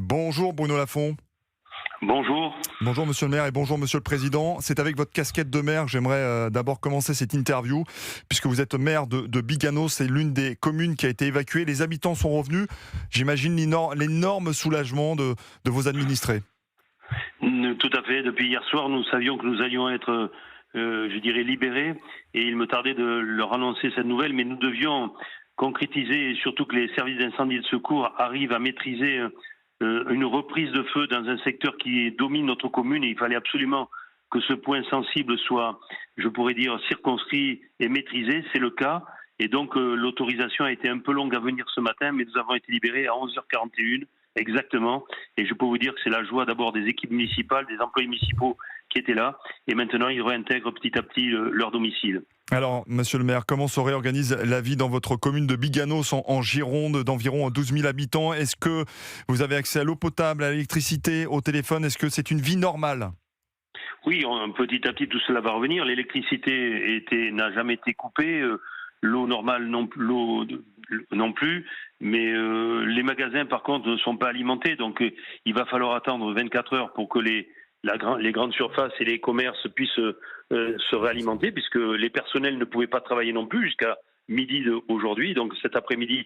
Bonjour Bruno Lafont. Bonjour. Bonjour Monsieur le maire et bonjour Monsieur le Président. C'est avec votre casquette de maire que j'aimerais d'abord commencer cette interview, puisque vous êtes maire de Bigano. C'est l'une des communes qui a été évacuée. Les habitants sont revenus. J'imagine l'énorme soulagement de vos administrés. Tout à fait. Depuis hier soir, nous savions que nous allions être, libérés. Et il me tardait de leur annoncer cette nouvelle, mais nous devions concrétiser et surtout que les services d'incendie et de secours arrivent à maîtriser une reprise de feu dans un secteur qui domine notre commune, et il fallait absolument que ce point sensible soit, je pourrais dire, circonscrit et maîtrisé. C'est le cas, et donc l'autorisation a été un peu longue à venir ce matin, mais nous avons été libérés à 11h41 exactement, et je peux vous dire que c'est la joie d'abord des équipes municipales, des employés municipaux qui étaient là, et maintenant ils réintègrent petit à petit leur domicile. Alors, Monsieur le maire, comment se réorganise la vie dans votre commune de Biganos en Gironde d'environ 12 000 habitants? Est-ce que vous avez accès à l'eau potable, à l'électricité, au téléphone? Est-ce que c'est une vie normale? Oui, petit à petit tout cela va revenir. L'électricité n'a jamais été coupée, l'eau normale non plus, mais les magasins par contre ne sont pas alimentés, donc il va falloir attendre 24 heures pour que les grandes surfaces et les commerces puissent se réalimenter, puisque les personnels ne pouvaient pas travailler non plus jusqu'à midi d'aujourd'hui. Donc cet après-midi,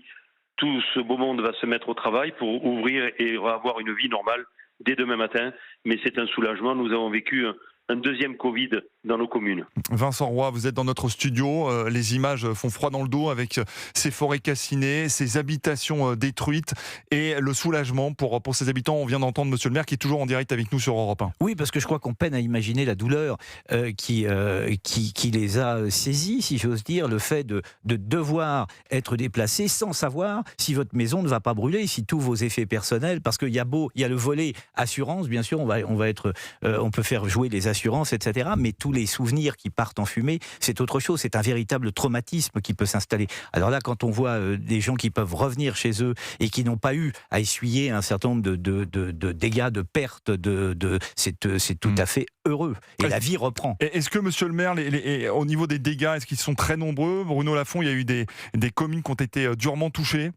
tout ce beau monde va se mettre au travail pour ouvrir et avoir une vie normale dès demain matin. Mais c'est un soulagement. Nous avons vécu un deuxième Covid dans nos communes. Vincent Roy, vous êtes dans notre studio. Les images font froid dans le dos avec ces forêts calcinées, ces habitations détruites et le soulagement pour ces habitants. On vient d'entendre Monsieur le maire qui est toujours en direct avec nous sur Europe 1. Oui, parce que je crois qu'on peine à imaginer la douleur qui les a saisis, si j'ose dire, le fait de devoir être déplacé sans savoir si votre maison ne va pas brûler, si tous vos effets personnels, parce qu'il y a le volet assurance, bien sûr, on peut faire jouer les assurances, etc. Mais tous les souvenirs qui partent en fumée, c'est autre chose. C'est un véritable traumatisme qui peut s'installer. Alors là, quand on voit des gens qui peuvent revenir chez eux et qui n'ont pas eu à essuyer un certain nombre de dégâts, de pertes, c'est tout à fait heureux. Et la vie reprend. Est-ce que, Monsieur le maire, au niveau des dégâts, est-ce qu'ils sont très nombreux? Bruno Lafont, il y a eu des communes qui ont été durement touchées.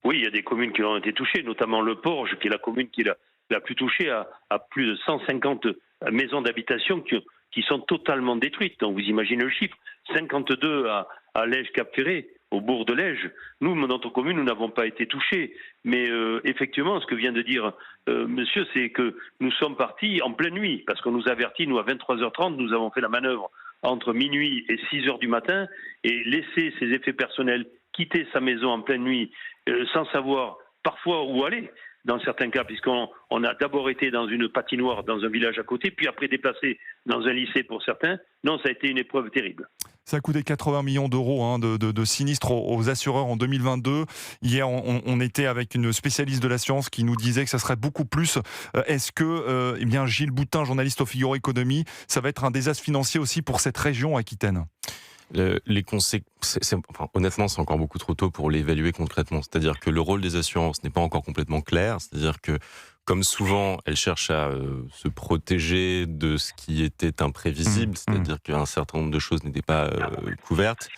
Oui, il y a des communes qui ont été touchées, notamment le Porge, qui est la commune qui est la plus touchée, à plus de 150 maisons d'habitation qui sont totalement détruites. Donc vous imaginez le chiffre. 52 à Lège-Cap-Ferré, au bourg de Lège. Nous, dans notre commune, nous n'avons pas été touchés. Mais effectivement, ce que vient de dire monsieur, c'est que nous sommes partis en pleine nuit, parce qu'on nous avertit, nous, à 23h30, nous avons fait la manœuvre entre minuit et 6h du matin, et laisser ses effets personnels, quitter sa maison en pleine nuit, sans savoir parfois où aller, dans certains cas, puisqu'on a d'abord été dans une patinoire dans un village à côté, puis après déplacé dans un lycée pour certains. Non, ça a été une épreuve terrible. Ça a coûté 80 millions d'euros de sinistres aux assureurs en 2022. Hier, on était avec une spécialiste de l'assurance qui nous disait que ça serait beaucoup plus. Est-ce que Gilles Boutin, journaliste au Figaro Économie, ça va être un désastre financier aussi pour cette région aquitaine? Les conséquences, honnêtement, c'est encore beaucoup trop tôt pour l'évaluer concrètement. C'est-à-dire que le rôle des assurances n'est pas encore complètement clair. C'est-à-dire que, comme souvent, elles cherchent à se protéger de ce qui était imprévisible. C'est-à-dire qu'un certain nombre de choses n'étaient pas couvertes.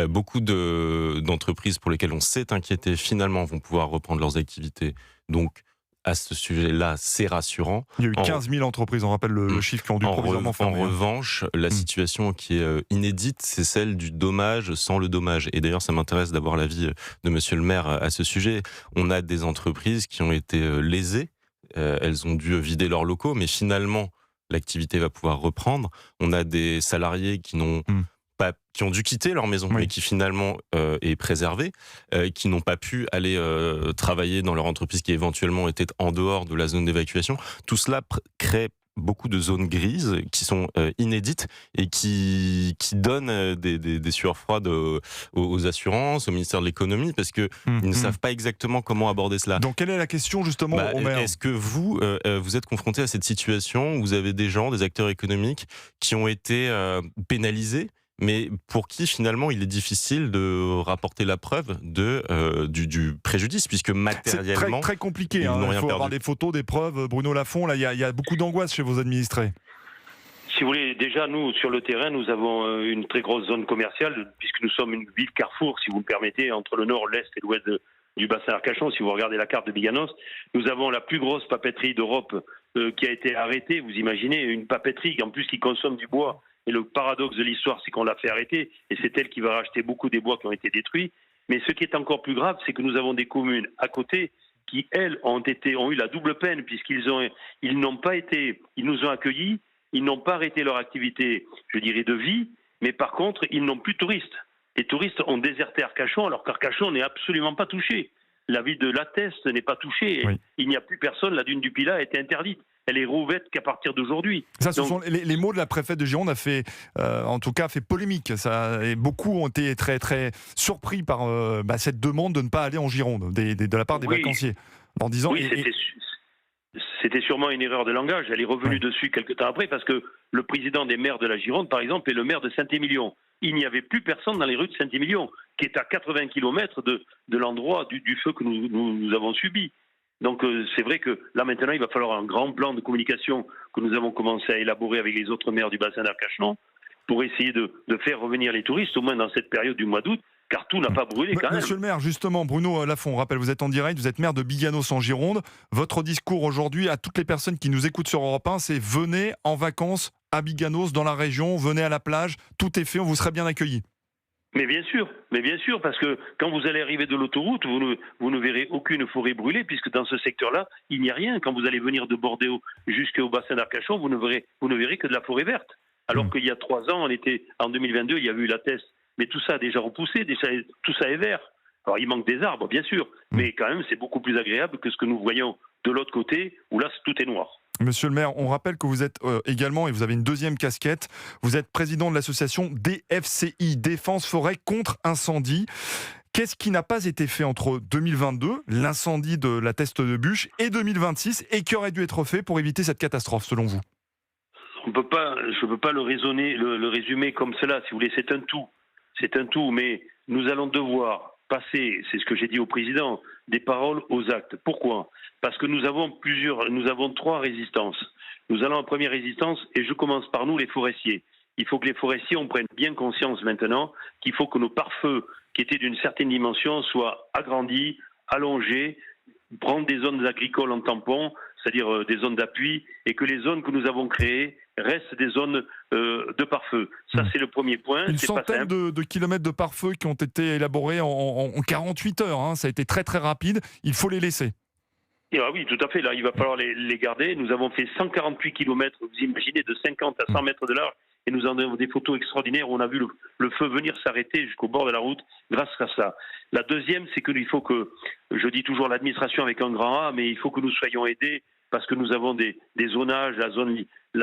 Beaucoup d'entreprises pour lesquelles on s'est inquiété, finalement, vont pouvoir reprendre leurs activités. Donc, à ce sujet-là, c'est rassurant. Il y a eu 15 000 entreprises, on rappelle le chiffre, qui ont dû provisoirement fermer. En revanche, la situation qui est inédite, c'est celle du dommage sans le dommage. Et d'ailleurs, ça m'intéresse d'avoir l'avis de Monsieur le maire à ce sujet. On a des entreprises qui ont été lésées. Elles ont dû vider leurs locaux, mais finalement, l'activité va pouvoir reprendre. On a des salariés qui ont dû quitter leur maison, mais qui finalement est préservée, qui n'ont pas pu aller travailler dans leur entreprise qui éventuellement était en dehors de la zone d'évacuation. Tout cela crée beaucoup de zones grises qui sont inédites et qui donnent des sueurs froides aux assurances, au ministère de l'économie, parce qu'ils ne savent pas exactement comment aborder cela. Donc quelle est la question justement au maire? Est-ce que vous êtes confronté à cette situation où vous avez des acteurs économiques qui ont été pénalisés, mais pour qui finalement il est difficile de rapporter la preuve du préjudice, puisque matériellement c'est très compliqué. Il faut avoir des photos, des preuves. Bruno Lafont, là il y a beaucoup d'angoisse chez vos administrés. Si vous voulez, déjà nous sur le terrain, nous avons une très grosse zone commerciale, puisque nous sommes une ville carrefour, si vous me permettez, entre le nord, l'est et l'ouest du bassin d'Arcachon. Si vous regardez la carte de Biganos, nous avons la plus grosse papeterie d'Europe qui a été arrêtée. Vous imaginez une papeterie en plus qui consomme du bois. Et le paradoxe de l'histoire, c'est qu'on l'a fait arrêter et c'est elle qui va racheter beaucoup des bois qui ont été détruits. Mais ce qui est encore plus grave, c'est que nous avons des communes à côté qui, elles, ont eu la double peine puisqu'ils nous ont accueillis, ils n'ont pas arrêté leur activité, je dirais, de vie, mais par contre, ils n'ont plus de touristes. Les touristes ont déserté Arcachon, alors qu'Arcachon n'est absolument pas touché. La ville de La Teste n'est pas touchée. Oui. Il n'y a plus personne. La dune du Pilat a été interdite. Elle est rouverte qu'à partir d'aujourd'hui. Ça, ce sont les mots de la préfète de Gironde fait polémique. Et beaucoup ont été très, très surpris par cette demande de ne pas aller en Gironde de la part des vacanciers. En disant, c'était sûrement une erreur de langage. Elle est revenue dessus quelques temps après parce que le président des maires de la Gironde, par exemple, est le maire de Saint-Émilion. Il n'y avait plus personne dans les rues de Saint-Émilion, qui est à 80 km de l'endroit du feu que nous avons subi. Donc c'est vrai que là maintenant il va falloir un grand plan de communication que nous avons commencé à élaborer avec les autres maires du bassin d'Arcachon pour essayer de faire revenir les touristes au moins dans cette période du mois d'août, car tout n'a pas brûlé quand même. Monsieur le maire, justement, Bruno Lafont, on rappelle, vous êtes en direct, vous êtes maire de Biganos en Gironde. Votre discours aujourd'hui à toutes les personnes qui nous écoutent sur Europe 1, c'est venez en vacances à Biganos, dans la région, venez à la plage, tout est fait, on vous serait bien accueillis. Mais bien sûr, parce que quand vous allez arriver de l'autoroute, vous ne verrez aucune forêt brûlée, puisque dans ce secteur-là, il n'y a rien. Quand vous allez venir de Bordeaux jusqu'au bassin d'Arcachon, vous ne verrez que de la forêt verte. Alors qu'il y a 3 ans, en 2022, il y a eu la Teste. Mais tout ça a déjà repoussé, tout ça est vert. Alors il manque des arbres, bien sûr, mais quand même, c'est beaucoup plus agréable que ce que nous voyons de l'autre côté, où là, tout est noir. Monsieur le maire, on rappelle que vous êtes également, et vous avez une deuxième casquette, vous êtes président de l'association DFCI, Défense Forêt contre Incendie. Qu'est-ce qui n'a pas été fait entre 2022, l'incendie de la Teste de Buch, et 2026, et qui aurait dû être fait pour éviter cette catastrophe, selon vous ? Je ne peux pas le résumer comme cela, si vous voulez, c'est un tout, mais nous allons devoir passer, c'est ce que j'ai dit au président, des paroles aux actes. Pourquoi ? Parce que nous avons 3 résistances. Nous allons en première résistance, et je commence par nous, les forestiers. Il faut que les forestiers, on prenne bien conscience maintenant qu'il faut que nos pare-feux, qui étaient d'une certaine dimension, soient agrandis, allongés, prendre des zones agricoles en tampon, c'est-à-dire des zones d'appui, et que les zones que nous avons créées restent des zones de pare-feu. Ça, c'est le premier point. Une centaine de kilomètres de pare-feu qui ont été élaborés en 48 heures. Hein. Ça a été très très rapide. Il faut les laisser. Et oui, tout à fait. Là, il va falloir les garder. Nous avons fait 148 kilomètres, vous imaginez, de 50 à 100 mètres de large. Et nous en avons des photos extraordinaires où on a vu le feu venir s'arrêter jusqu'au bord de la route grâce à ça. La deuxième, c'est qu'il faut que, je dis toujours l'administration avec un grand A, mais il faut que nous soyons aidés parce que nous avons des zonages, la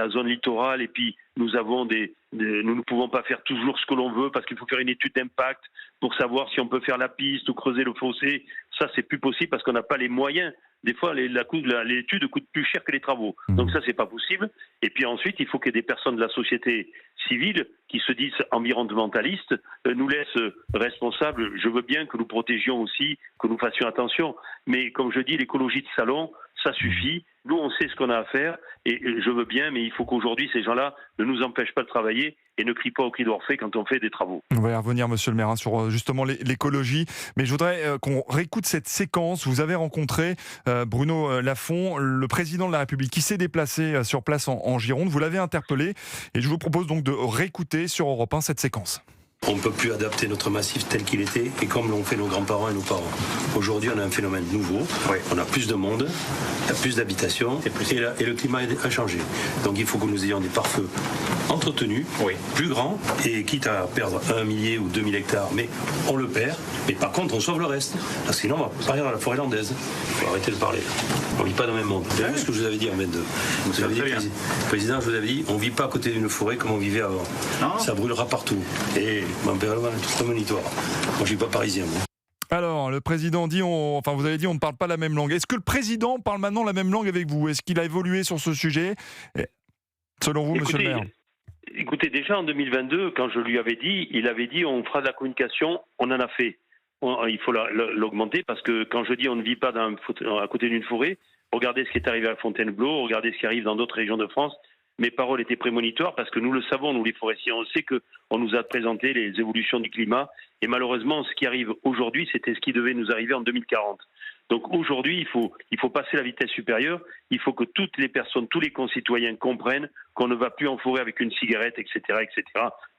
zone littorale, et puis nous ne pouvons pas faire toujours ce que l'on veut parce qu'il faut faire une étude d'impact pour savoir si on peut faire la piste ou creuser le fossé. Ça, c'est plus possible parce qu'on n'a pas les moyens. Des fois, l'étude coûte plus cher que les travaux. Donc ça, c'est pas possible. Et puis ensuite, il faut que des personnes de la société civile qui se disent environnementalistes nous laissent responsables. Je veux bien que nous protégions aussi, que nous fassions attention. Mais comme je dis, l'écologie de salon, ça suffit. Nous, on sait ce qu'on a à faire et je veux bien, mais il faut qu'aujourd'hui, ces gens-là ne nous empêchent pas de travailler et ne crient pas au cri d'Orphée quand on fait des travaux. On va y revenir, monsieur le maire, sur justement l'écologie. Mais je voudrais qu'on réécoute cette séquence. Vous avez rencontré Bruno Lafont, le président de la République, qui s'est déplacé sur place en Gironde. Vous l'avez interpellé et je vous propose donc de réécouter sur Europe 1 cette séquence. On ne peut plus adapter notre massif tel qu'il était et comme l'ont fait nos grands-parents et nos parents. Aujourd'hui, on a un phénomène nouveau. On a plus de monde, il y a plus d'habitations et le climat a changé. Donc il faut que nous ayons des pare-feux entretenus, plus grands, et quitte à perdre 1 millier ou 2000 hectares, mais on le perd. Mais par contre, on sauve le reste. Parce que sinon, on va partir dans la forêt landaise. Il faut arrêter de parler. On ne vit pas dans le même monde. Vous avez vu ce que je vous avais dit en 22. Vous avez dit, président, je vous avais dit, on ne vit pas à côté d'une forêt comme on vivait avant. Non. Ça brûlera partout. Et mon père, tout monitoire. Moi, je ne suis pas parisien. Moi. Alors, le président dit, vous avez dit, on ne parle pas la même langue. Est-ce que le président parle maintenant la même langue avec vous ? Est-ce qu'il a évolué sur ce sujet ? Selon vous, monsieur le maire ? Écoutez, déjà en 2022, quand je lui avais dit, il avait dit on fera de la communication, on en a fait. Il faut l'augmenter parce que quand je dis on ne vit pas à côté d'une forêt, regardez ce qui est arrivé à Fontainebleau, regardez ce qui arrive dans d'autres régions de France. Mes paroles étaient prémonitoires parce que nous le savons, nous les forestiers, on sait qu'on nous a présenté les évolutions du climat Et malheureusement, ce qui arrive aujourd'hui, c'était ce qui devait nous arriver en 2040. Donc aujourd'hui, il faut passer la vitesse supérieure. Il faut que toutes les personnes, tous les concitoyens comprennent qu'on ne va plus en forêt avec une cigarette, etc., etc.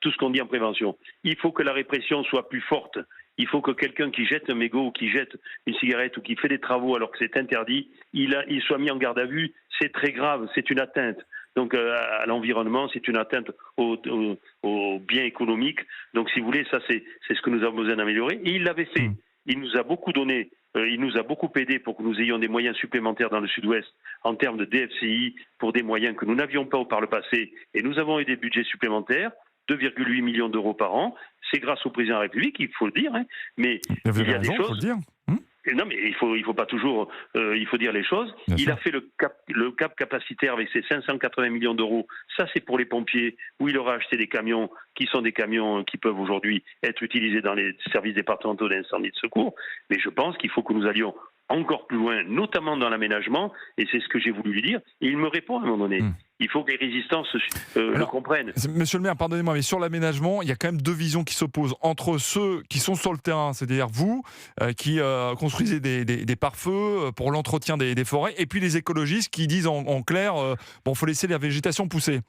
Tout ce qu'on dit en prévention. Il faut que la répression soit plus forte. Il faut que quelqu'un qui jette un mégot ou qui jette une cigarette ou qui fait des travaux alors que c'est interdit, il soit mis en garde à vue. C'est très grave, c'est une atteinte. Donc à l'environnement, c'est une atteinte au bien économique. Donc si vous voulez, ça c'est ce que nous avons besoin d'améliorer. Et il l'avait fait. Il nous a beaucoup donné, il nous a beaucoup aidé pour que nous ayons des moyens supplémentaires dans le sud-ouest en termes de DFCI pour des moyens que nous n'avions pas par le passé. Et nous avons eu des budgets supplémentaires, 2,8 millions d'euros par an. C'est grâce au président de la République, il faut le dire. Hein. Mais vous il y a raison, des choses. faut le dire. Non, mais il faut pas toujours. Il faut dire les choses. Bien il sûr. a fait le cap capacitaire avec ses 580 millions d'euros. Ça, c'est pour les pompiers. Où il aura acheté des camions qui sont des camions qui peuvent aujourd'hui être utilisés dans les services départementaux d'incendie et de secours. Mais je pense qu'il faut que nous allions encore plus loin, notamment dans l'aménagement. Et c'est ce que j'ai voulu lui dire. Et il me répond à un moment donné. Il faut que les résistances le comprennent. Monsieur le maire, pardonnez-moi, mais sur l'aménagement, il y a quand même deux visions qui s'opposent entre ceux qui sont sur le terrain, c'est-à-dire vous, qui construisez des pare-feux pour l'entretien des forêts, et puis les écologistes qui disent en clair, bon, faut laisser la végétation pousser.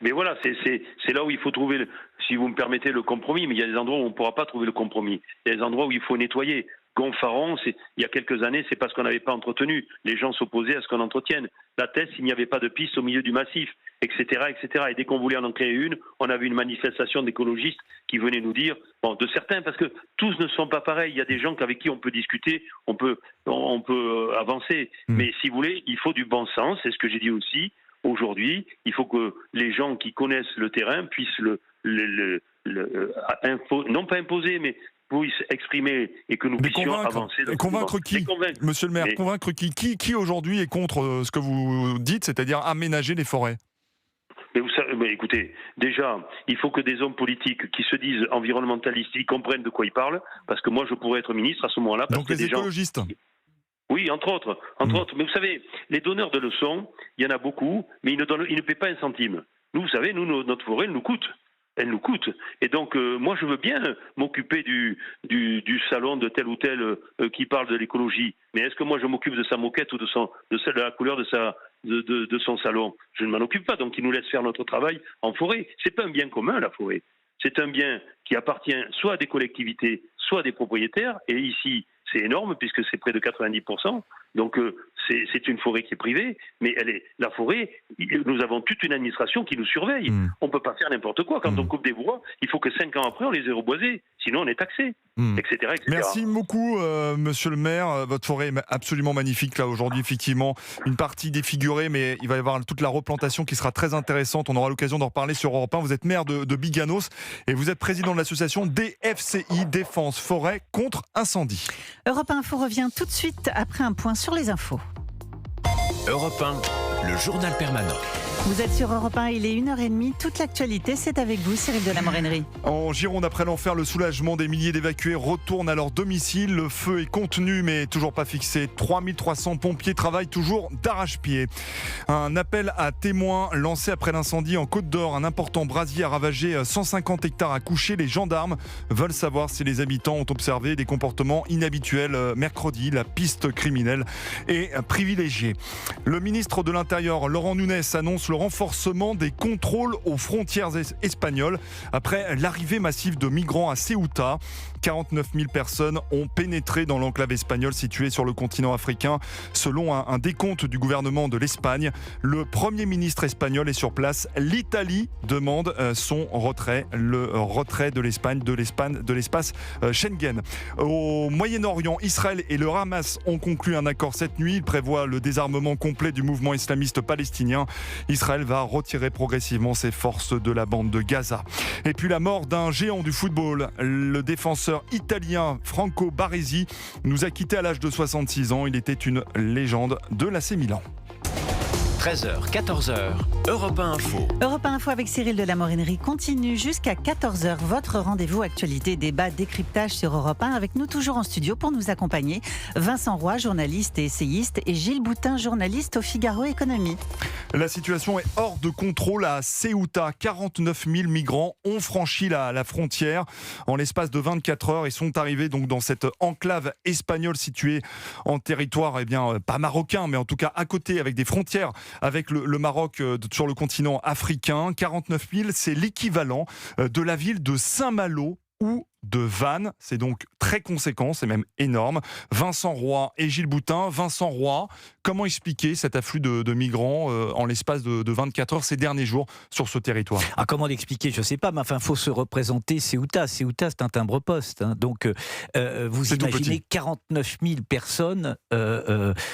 Mais voilà, c'est là où il faut trouver, si vous me permettez, le compromis. Mais il y a des endroits où on ne pourra pas trouver le compromis. Il y a des endroits où il faut nettoyer. Gonfaron, il y a quelques années, c'est parce qu'on n'avait pas entretenu. Les gens s'opposaient à ce qu'on entretienne. La Teste, il n'y avait pas de piste au milieu du massif, etc., etc. Et dès qu'on voulait en créer une, on avait une manifestation d'écologistes qui venaient nous dire, bon, de certains, parce que tous ne sont pas pareils. Il y a des gens avec qui on peut discuter, on peut avancer. Mais si vous voulez, il faut du bon sens. C'est ce que j'ai dit aussi. Aujourd'hui, il faut que les gens qui connaissent le terrain puissent non pas imposer, mais puissent exprimer et que nous puissions avancer. Convaincre qui, monsieur le maire, convaincre qui aujourd'hui est contre ce que vous dites, c'est-à-dire aménager les forêts? Mais vous savez, écoutez, déjà, il faut que des hommes politiques qui se disent environnementalistes, ils comprennent de quoi ils parlent, parce que moi je pourrais être ministre à ce moment-là. Donc les écologistes. Oui, entre autres. Mais vous savez, les donneurs de leçons, il y en a beaucoup, mais ils ne paient pas un centime. Nous, vous savez, notre forêt, elle nous coûte. Elle nous coûte. Et donc, moi, je veux bien m'occuper du salon de tel ou tel qui parle de l'écologie. Mais est-ce que moi, je m'occupe de sa moquette ou de la couleur de son salon? Je ne m'en occupe pas. Donc, il nous laisse faire notre travail en forêt. C'est pas un bien commun, la forêt. C'est un bien qui appartient soit à des collectivités, soit à des propriétaires. Et ici, c'est énorme puisque c'est près de 90%. Donc c'est une forêt qui est privée, mais la forêt, nous avons toute une administration qui nous surveille. On ne peut pas faire n'importe quoi. Quand on coupe des bois, il faut que 5 ans après, on les ait reboisés. Sinon, on est taxé, etc., etc. Merci beaucoup, monsieur le maire. Votre forêt est absolument magnifique. Là, aujourd'hui, effectivement, une partie défigurée, mais il va y avoir toute la replantation qui sera très intéressante. On aura l'occasion d'en reparler sur Europe 1. Vous êtes maire de Biganos et vous êtes président de l'association DFCI, Défense Forêt contre Incendie. Europe 1 Info revient tout de suite après un point sur les infos. Europe 1, le journal permanent. Vous êtes sur Europe 1, il est 1h30. Toute l'actualité, c'est avec vous, Cyril de la Morennerie. En Gironde, après l'enfer, le soulagement des milliers d'évacués retournent à leur domicile. Le feu est contenu, mais toujours pas fixé. 3300 pompiers travaillent toujours d'arrache-pied. Un appel à témoins lancé après l'incendie en Côte d'Or. Un important brasier a ravagé 150 hectares à coucher. Les gendarmes veulent savoir si les habitants ont observé des comportements inhabituels. Mercredi, la piste criminelle est privilégiée. Le ministre de l'Intérieur, Laurent Nunez, annonce le renforcement des contrôles aux frontières espagnoles après l'arrivée massive de migrants à Ceuta. 49 000 personnes ont pénétré dans l'enclave espagnole située sur le continent africain. Selon un décompte du gouvernement de l'Espagne, le Premier ministre espagnol est sur place. L'Italie demande son retrait, le retrait de l'Espagne de l'espace Schengen. Au Moyen-Orient, Israël et le Hamas ont conclu un accord cette nuit. Il prévoit le désarmement complet du mouvement islamiste palestinien. Israël va retirer progressivement ses forces de la bande de Gaza. Et puis la mort d'un géant du football, le défenseur italien Franco Baresi nous a quittés à l'âge de 66 ans. Il était une légende de l'AC Milan. 13h, 14h, Europe 1 Info. Europe 1 Info avec Cyril de la Morinerie continue jusqu'à 14h. Votre rendez-vous actualité, débat, décryptage sur Europe 1. Avec nous toujours en studio pour nous accompagner, Vincent Roy, journaliste et essayiste, et Gilles Boutin, journaliste au Figaro Économie. La situation est hors de contrôle à Ceuta. 49 000 migrants ont franchi la frontière en l'espace de 24 heures et sont arrivés donc dans cette enclave espagnole située en territoire, pas marocain, mais en tout cas à côté, avec des frontières avec le Maroc sur le continent africain. 49 000, c'est l'équivalent de la ville de Saint-Malo ou de Vannes. C'est donc très conséquent, c'est même énorme. Vincent Roy et Gilles Boutin. Vincent Roy, comment expliquer cet afflux de migrants en l'espace de 24 heures ces derniers jours sur ce territoire ? Comment l'expliquer, je ne sais pas, mais enfin, il faut se représenter Ceuta. Ceuta, c'est un timbre-poste. Donc, vous imaginez 49 000 personnes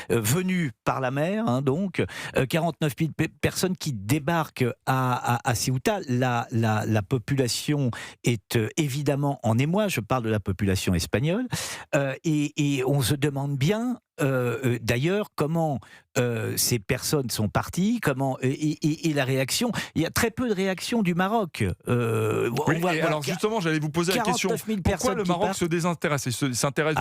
venues par la mer. Donc, 49 000 personnes qui débarquent à Ceuta. La population est évidemment en émoi. Je parle de la population espagnole. Et on se demande bien, d'ailleurs, comment ces personnes sont parties, et la réaction. Il y a très peu de réaction du Maroc. Alors justement, j'allais vous poser la question. Pourquoi le Maroc se désintéresse et s'intéresse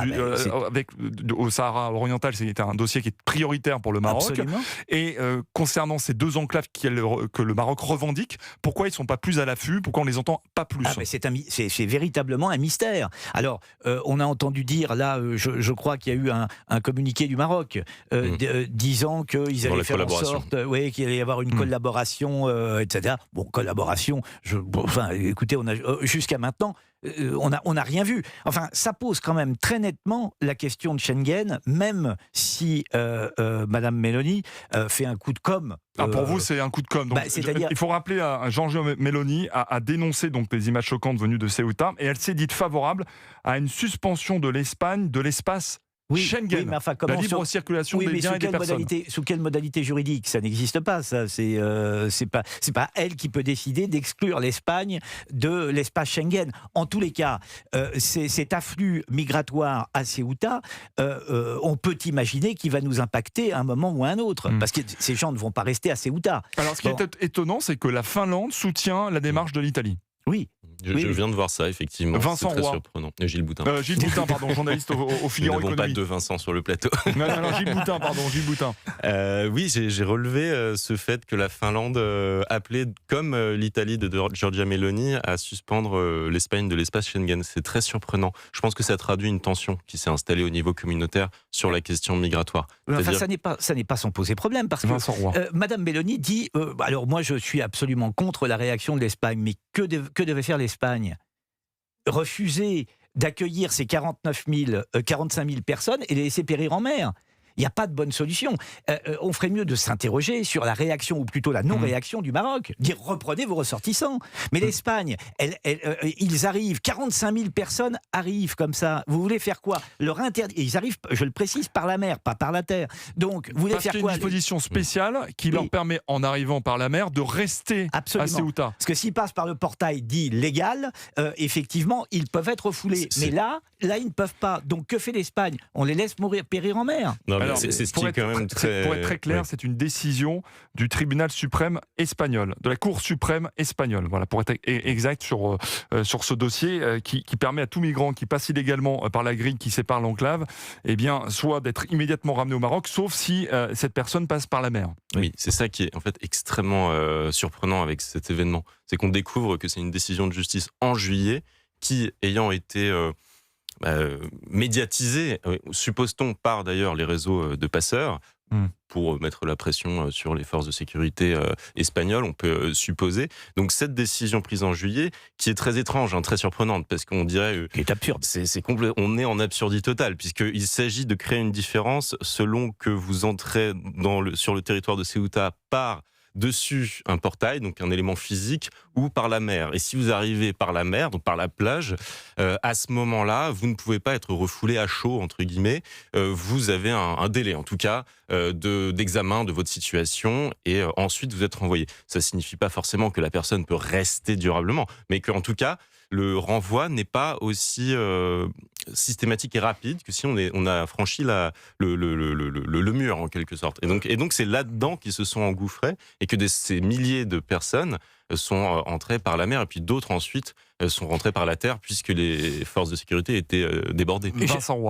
au Sahara oriental? C'est un dossier qui est prioritaire pour le Maroc. Absolument. Et concernant ces deux enclaves que le Maroc revendique, pourquoi ils ne sont pas plus à l'affût? Pourquoi on ne les entend pas plus? C'est véritablement un mystère. Alors, on a entendu dire, là, je crois qu'il y a eu un communiqué du Maroc disant qu'ils allaient faire en sorte qu'il allait y avoir une collaboration, etc. Bon, collaboration, écoutez, jusqu'à maintenant, on n'a rien vu. Enfin, ça pose quand même très nettement la question de Schengen, même si Madame Meloni fait un coup de com'. Pour vous, c'est un coup de com'. Donc, il faut rappeler à Giorgia Meloni a dénoncé donc les images choquantes venues de Ceuta, et elle s'est dite favorable à une suspension de l'Espagne de l'espace Schengen, mais enfin, la libre circulation des biens et des personnes. Sous quelle modalité juridique? Ça n'existe pas, ça. C'est pas elle qui peut décider d'exclure l'Espagne de l'espace Schengen. En tous les cas, cet afflux migratoire à Ceuta, on peut imaginer qu'il va nous impacter à un moment ou à un autre, parce que ces gens ne vont pas rester à Ceuta. Alors, ce qui est étonnant, c'est que la Finlande soutient la démarche de l'Italie. Oui. Je viens de voir ça, effectivement. Vincent c'est très Roy. Surprenant. Gilles Boutin. Gilles Boutin, pardon, journaliste au Figaro Économie. Nous n'avons pas de Vincent sur le plateau. Non, Gilles Boutin, pardon, Gilles Boutin. Oui, j'ai relevé ce fait que la Finlande appelait, comme l'Italie de Giorgia Meloni, à suspendre l'Espagne de l'espace Schengen. C'est très surprenant. Je pense que ça traduit une tension qui s'est installée au niveau communautaire sur la question migratoire. Enfin, ça n'est pas sans poser problème, parce que Madame Meloni dit, alors moi je suis absolument contre la réaction de l'Espagne, mais que devait faire l'Espagne? Refuser d'accueillir ces 45 000 personnes et les laisser périr en mer. Il n'y a pas de bonne solution. On ferait mieux de s'interroger sur la réaction, ou plutôt la non-réaction du Maroc. Dire, reprenez vos ressortissants. Mais l'Espagne, ils arrivent, 45 000 personnes arrivent comme ça. Vous voulez faire quoi? Leur interdire. Ils arrivent, je le précise, par la mer, pas par la terre. Donc, vous voulez faire quoi? Parce qu'il y a une disposition spéciale qui leur permet, en arrivant par la mer, de rester à Ceuta. Parce que s'ils passent par le portail dit légal, effectivement, ils peuvent être refoulés. Mais là, ils ne peuvent pas. Donc, que fait l'Espagne? On les laisse périr en mer. Non, alors, c'est ce qui est quand même très... Pour être très clair, c'est une décision du tribunal suprême espagnol, de la Cour suprême espagnole. Voilà, pour être exact sur ce dossier qui permet à tout migrant qui passe illégalement par la grille qui sépare l'enclave, soit d'être immédiatement ramené au Maroc, sauf si cette personne passe par la mer. Oui, c'est ça qui est en fait extrêmement surprenant avec cet événement. C'est qu'on découvre que c'est une décision de justice en juillet qui, ayant été... médiatisé, suppose-t-on, par d'ailleurs les réseaux de passeurs, pour mettre la pression sur les forces de sécurité espagnoles, on peut supposer. Donc cette décision prise en juillet, qui est très étrange, très surprenante, parce qu'on dirait... C'est absurde. On est en absurdité totale, puisqu'il s'agit de créer une différence selon que vous entrez sur le territoire de Ceuta par dessus un portail, donc un élément physique, ou par la mer. Et si vous arrivez par la mer, donc par la plage, à ce moment-là, vous ne pouvez pas être refoulé à chaud, entre guillemets. Vous avez un délai, en tout cas, d'examen de votre situation, et ensuite vous êtes renvoyé. Ça ne signifie pas forcément que la personne peut rester durablement, mais qu'en tout cas, le renvoi n'est pas aussi systématique et rapide que si on a franchi le mur en quelque sorte. Et donc c'est là-dedans qu'ils se sont engouffrés et que ces milliers de personnes sont entrées par la mer et puis d'autres ensuite sont rentrées par la terre puisque les forces de sécurité étaient débordées.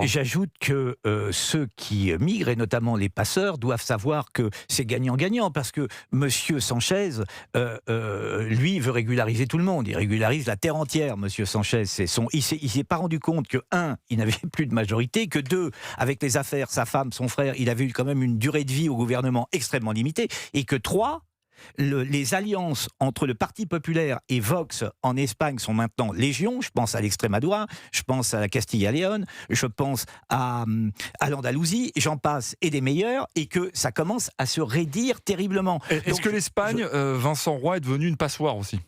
Et j'ajoute que ceux qui migrent, et notamment les passeurs, doivent savoir que c'est gagnant-gagnant parce que Monsieur Sanchez, lui, veut régulariser tout le monde. Il régularise la terre entière, Monsieur Sanchez. Il s'est pas rendu compte que, un, il n'avait plus de majorité, que deux, avec les affaires, sa femme, son frère, il avait eu quand même une durée de vie au gouvernement extrêmement limitée, et que trois, les alliances entre le Parti populaire et Vox en Espagne sont maintenant légion. Je pense à l'Extremadura, je pense à la Castilla-Léon, je pense à l'Andalousie, j'en passe, et des meilleurs, et que ça commence à se raidir terriblement. Est-ce que l'Espagne, Vincent Roy, est devenue une passoire aussi ?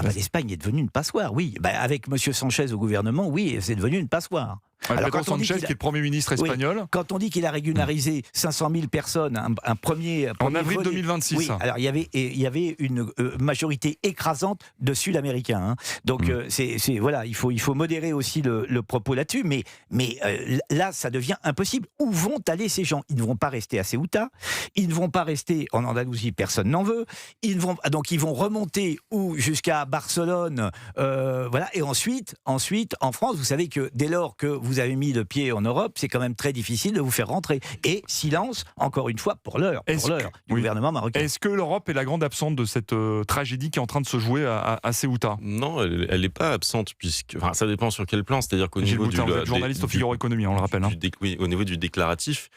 L'Espagne est devenue une passoire, oui. Avec M. Sanchez au gouvernement, oui, c'est devenu une passoire. Alors, Pedro Sanchez, qui est le Premier ministre espagnol. Oui, quand on dit qu'il a régularisé 500 000 personnes, un premier en avril 2026. Oui, alors il y avait une majorité écrasante de Sud-Américains. Hein. Donc voilà, il faut modérer aussi le propos là-dessus. Mais là, ça devient impossible. Où vont aller ces gens ? Ils ne vont pas rester à Ceuta. Ils ne vont pas rester en Andalousie. Personne n'en veut. Ils vont remonter jusqu'à Barcelone. Voilà. Et ensuite, en France, vous savez que dès lors que vous avez mis le pied en Europe, c'est quand même très difficile de vous faire rentrer. Et silence, encore une fois, pour l'heure du gouvernement marocain. Est-ce que l'Europe est la grande absente de cette tragédie qui est en train de se jouer à Ceuta ? Non, elle n'est pas absente, ça dépend sur quel plan. C'est-à-dire qu'au niveau du journaliste au Figaro Économie, on le rappelle. Au niveau du déclaratif,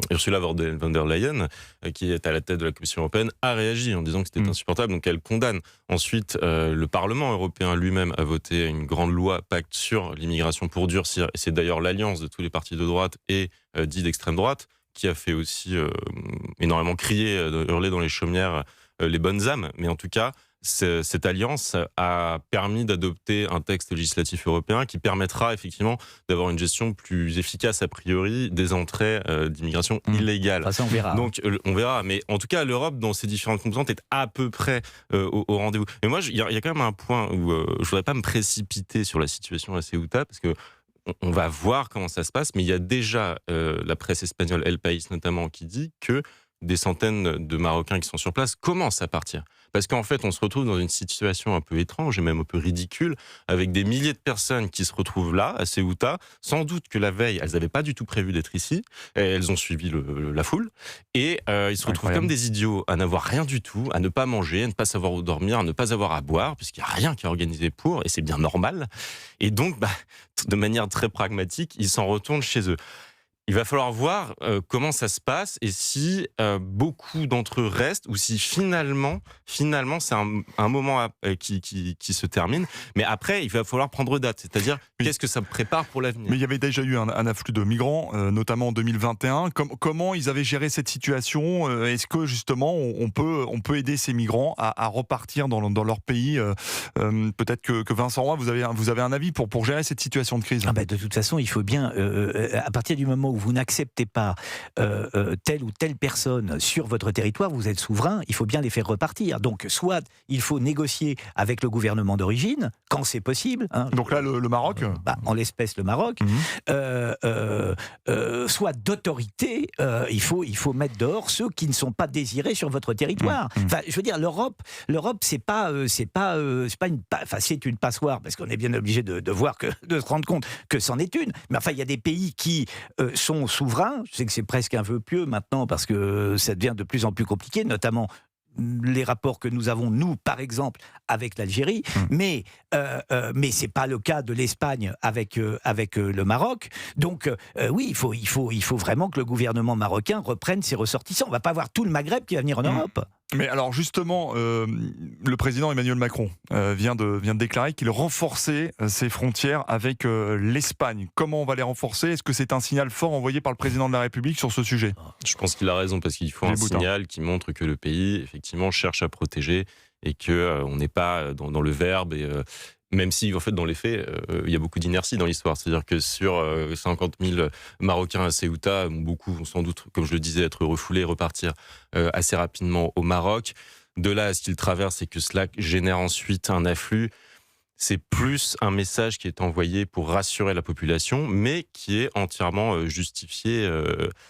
Ursula von der Leyen, qui est à la tête de la Commission européenne, a réagi en disant que c'était insupportable, donc elle condamne. Ensuite, le Parlement européen lui-même a voté une grande loi pacte sur l'immigration pour durcir, et c'est d'ailleurs l'alliance de tous les partis de droite et dits d'extrême droite qui a fait aussi énormément crier, hurler dans les chaumières les bonnes âmes, mais en tout cas, cette alliance a permis d'adopter un texte législatif européen qui permettra effectivement d'avoir une gestion plus efficace a priori des entrées d'immigration illégale. Ça, on verra. Donc on verra, mais en tout cas l'Europe dans ses différentes composantes est à peu près au rendez-vous. Mais moi il y a quand même un point où je voudrais pas me précipiter sur la situation à Ceuta parce que on va voir comment ça se passe, mais il y a déjà la presse espagnole El País notamment qui dit que des centaines de Marocains qui sont sur place commencent à partir. Parce qu'en fait, on se retrouve dans une situation un peu étrange et même un peu ridicule, avec des milliers de personnes qui se retrouvent là, à Ceuta. Sans doute que la veille, elles n'avaient pas du tout prévu d'être ici. Et elles ont suivi la foule. Et ils se retrouvent comme des idiots à n'avoir rien du tout, à ne pas manger, à ne pas savoir où dormir, à ne pas avoir à boire, puisqu'il n'y a rien qui est organisé pour, et c'est bien normal. Et donc, de manière très pragmatique, ils s'en retournent chez eux. Il va falloir voir comment ça se passe et si beaucoup d'entre eux restent ou si finalement c'est un moment qui se termine. Mais après, il va falloir prendre date, c'est-à-dire qu'est-ce que ça prépare pour l'avenir. Mais il y avait déjà eu un afflux de migrants, notamment en 2021. Comment ils avaient géré cette situation ? Est-ce que justement on peut aider ces migrants à repartir dans leur pays ? Peut-être que Vincent Roy, vous avez un avis pour gérer cette situation de crise ? De toute façon, il faut bien, à partir du moment où vous n'acceptez pas telle ou telle personne sur votre territoire, vous êtes souverain, il faut bien les faire repartir. Donc, soit il faut négocier avec le gouvernement d'origine, quand c'est possible. Hein, donc là, le Maroc en l'espèce, le Maroc. Soit d'autorité, il faut mettre dehors ceux qui ne sont pas désirés sur votre territoire. Enfin, je veux dire, l'Europe, c'est une passoire, parce qu'on est bien obligé de voir de se rendre compte que c'en est une. Mais enfin, il y a des pays qui sont souverains. Je sais que c'est presque un vœu pieux maintenant parce que ça devient de plus en plus compliqué, notamment les rapports que nous avons, nous, par exemple, avec l'Algérie, mais c'est pas le cas de l'Espagne avec le Maroc. Donc, oui, il faut vraiment que le gouvernement marocain reprenne ses ressortissants. On va pas avoir tout le Maghreb qui va venir en Europe. Mais alors justement, le président Emmanuel Macron vient de déclarer qu'il renforçait ses frontières avec l'Espagne. Comment on va les renforcer ? Est-ce que c'est un signal fort envoyé par le président de la République sur ce sujet ? Je pense qu'il a raison, parce qu'il faut un signal qui montre que le pays, effectivement, cherche à protéger et qu'on n'est pas dans le verbe et... Même si, en fait, dans les faits, il y a beaucoup d'inertie dans l'histoire. C'est-à-dire que sur 50 000 Marocains à Ceuta, beaucoup vont sans doute, comme je le disais, être refoulés, repartir assez rapidement au Maroc. De là à ce qu'ils traversent et que cela génère ensuite un afflux, c'est plus un message qui est envoyé pour rassurer la population, mais qui est entièrement justifié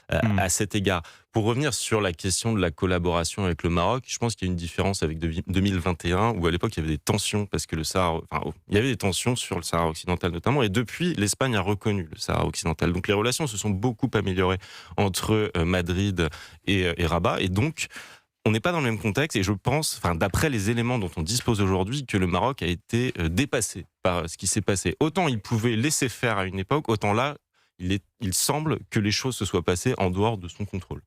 à cet égard. Pour revenir sur la question de la collaboration avec le Maroc, je pense qu'il y a une différence avec 2021, où à l'époque il y avait des tensions, parce que il y avait des tensions sur le Sahara occidental notamment, et depuis, l'Espagne a reconnu le Sahara occidental. Donc les relations se sont beaucoup améliorées entre Madrid et Rabat, et donc on n'est pas dans le même contexte, et je pense, d'après les éléments dont on dispose aujourd'hui, que le Maroc a été dépassé par ce qui s'est passé. Autant il pouvait laisser faire à une époque, autant là, il semble que les choses se soient passées en dehors de son contrôle.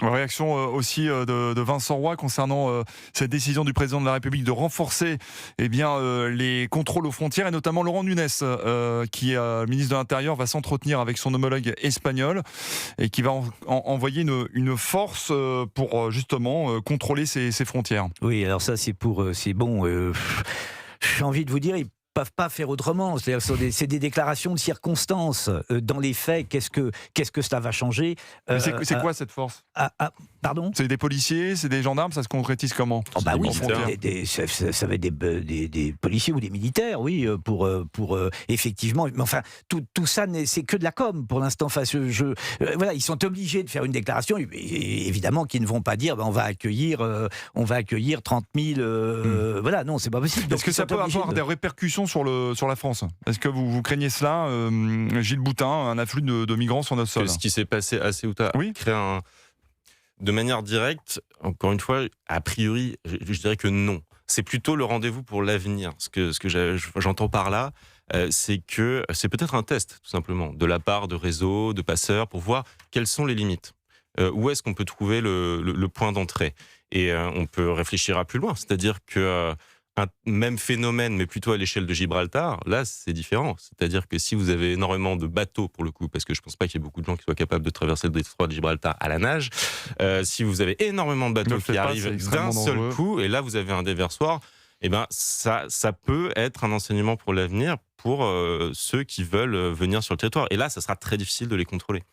Réaction aussi de Vincent Roy concernant cette décision du président de la République de renforcer les contrôles aux frontières, et notamment Laurent Nunez, qui, ministre de l'Intérieur, va s'entretenir avec son homologue espagnol et qui va envoyer une force pour justement contrôler ces frontières. Oui, alors ça c'est bon. J'ai envie de vous dire, peuvent pas faire autrement. C'est-à-dire, c'est des déclarations de circonstances. Dans les faits, qu'est-ce que cela va changer? C'est quoi cette force? Pardon? C'est des policiers, c'est des gendarmes, ça se concrétise comment? Oui, ça va être des policiers ou des militaires, oui, pour effectivement. Mais enfin, tout ça, c'est que de la com pour l'instant. Enfin, voilà, ils sont obligés de faire une déclaration. Et évidemment, qu'ils ne vont pas dire, on va accueillir 30 000. Voilà, non, c'est pas possible. Est-ce que ça peut avoir des répercussions sur la France? Est-ce que vous craignez cela, Gilles Boutin, un afflux de migrants sur notre sol? Ce qui s'est passé à Ceuta crée de manière directe, encore une fois, a priori, je dirais que non. C'est plutôt le rendez-vous pour l'avenir. Ce que j'entends par là, c'est que c'est peut-être un test, tout simplement, de la part de réseaux, de passeurs, pour voir quelles sont les limites. Où est-ce qu'on peut trouver le point d'entrée? Et on peut réfléchir à plus loin. C'est-à-dire que un même phénomène, mais plutôt à l'échelle de Gibraltar, là, c'est différent. C'est-à-dire que si vous avez énormément de bateaux, pour le coup, parce que je ne pense pas qu'il y ait beaucoup de gens qui soient capables de traverser le détroit de Gibraltar à la nage, si vous avez énormément de bateaux qui arrivent d'un seul coup, et là, vous avez un déversoir, ça peut être un enseignement pour l'avenir pour ceux qui veulent venir sur le territoire. Et là, ça sera très difficile de les contrôler.